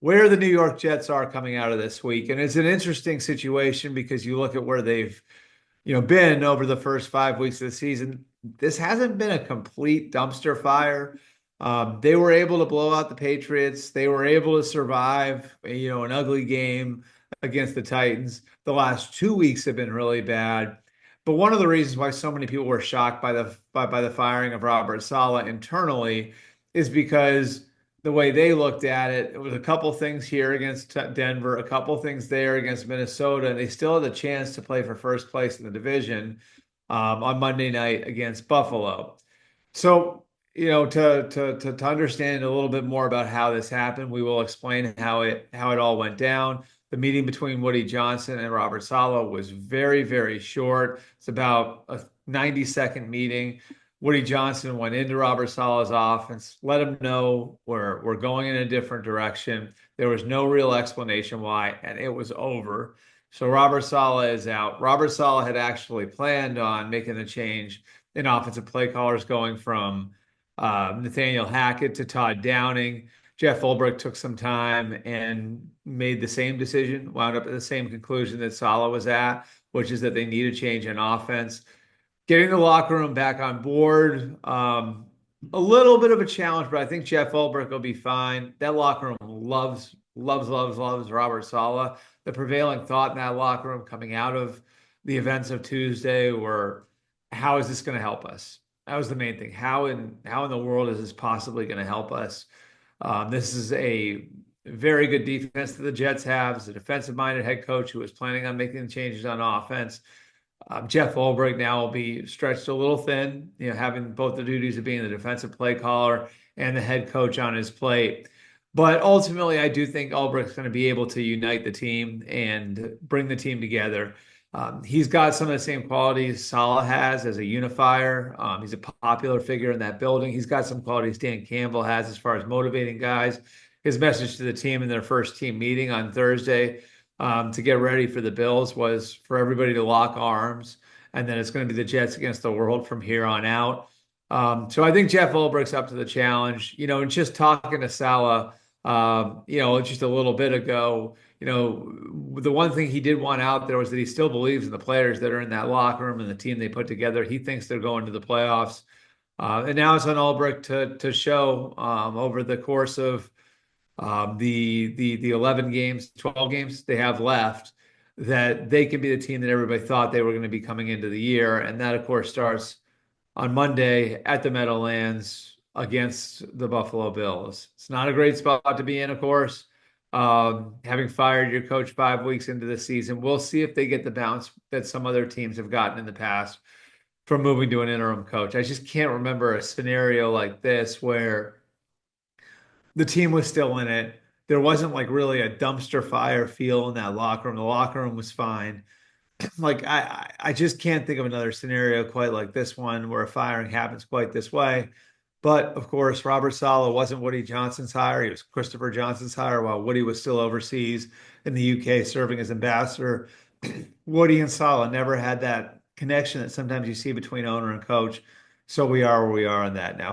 where the New York Jets are coming out of this week. And it's an interesting situation because you look at where they've, been over the first 5 weeks of the season. This hasn't been a complete dumpster fire. They were able to blow out the Patriots. They were able to survive, an ugly game against the Titans. The last 2 weeks have been really bad. But one of the reasons why so many people were shocked by the firing of Robert Saleh internally is because the way they looked at it, it was a couple things here against Denver, a couple things there against Minnesota, and they still had the chance to play for first place in the division on Monday night against Buffalo. So, to understand a little bit more about how this happened, we will explain how it all went down. The meeting between Woody Johnson and Robert Saleh was very, very short. It's about a 90-second meeting. Woody Johnson went into Robert Saleh's office, let him know we're going in a different direction. There was no real explanation why, and it was over. So Robert Saleh is out. Robert Saleh had actually planned on making the change in offensive play callers going from Nathaniel Hackett to Todd Downing. Jeff Ulbrich took some time and made the same decision, wound up at the same conclusion that Saleh was at, which is that they need a change in offense. Getting the locker room back on board, a little bit of a challenge, but I think Jeff Ulbrich will be fine. That locker room loves, loves, loves, loves Robert Saleh. The prevailing thought in that locker room coming out of the events of Tuesday were, how is this going to help us? That was the main thing. How in the world is this possibly going to help us? This is a very good defense that the Jets have. It's a defensive-minded head coach who is planning on making changes on offense. Jeff Ulbrich now will be stretched a little thin, having both the duties of being the defensive play caller and the head coach on his plate. But ultimately, I do think Ulbricht's going to be able to unite the team and bring the team together. He's got some of the same qualities Saleh has as a unifier. He's a popular figure in that building. He's got some qualities Dan Campbell has as far as motivating guys. His message to the team in their first team meeting on Thursday to get ready for the Bills was for everybody to lock arms, and then it's going to be the Jets against the world from here on out. So I think Jeff Ulbricht's up to the challenge. And just talking to Saleh, just a little bit ago, the one thing he did want out there was that he still believes in the players that are in that locker room and the team they put together. He thinks they're going to the playoffs. And now it's on Ulbricht to show over the course of the 11 games, 12 games they have left, that they can be the team that everybody thought they were going to be coming into the year. And that, of course, starts on Monday at the Meadowlands against the Buffalo Bills. It's not a great spot to be in, of course. Having fired your coach 5 weeks into the season, we'll see if they get the bounce that some other teams have gotten in the past from moving to an interim coach. I just can't remember a scenario like this where the team was still in it. There wasn't like really a dumpster fire feel in that locker room. The locker room was fine. Like I just can't think of another scenario quite like this one where a firing happens quite this way. But of course, Robert Saleh wasn't Woody Johnson's hire. He was Christopher Johnson's hire while Woody was still overseas in the UK serving as ambassador. Woody and Saleh never had that connection that sometimes you see between owner and coach. So we are where we are on that now.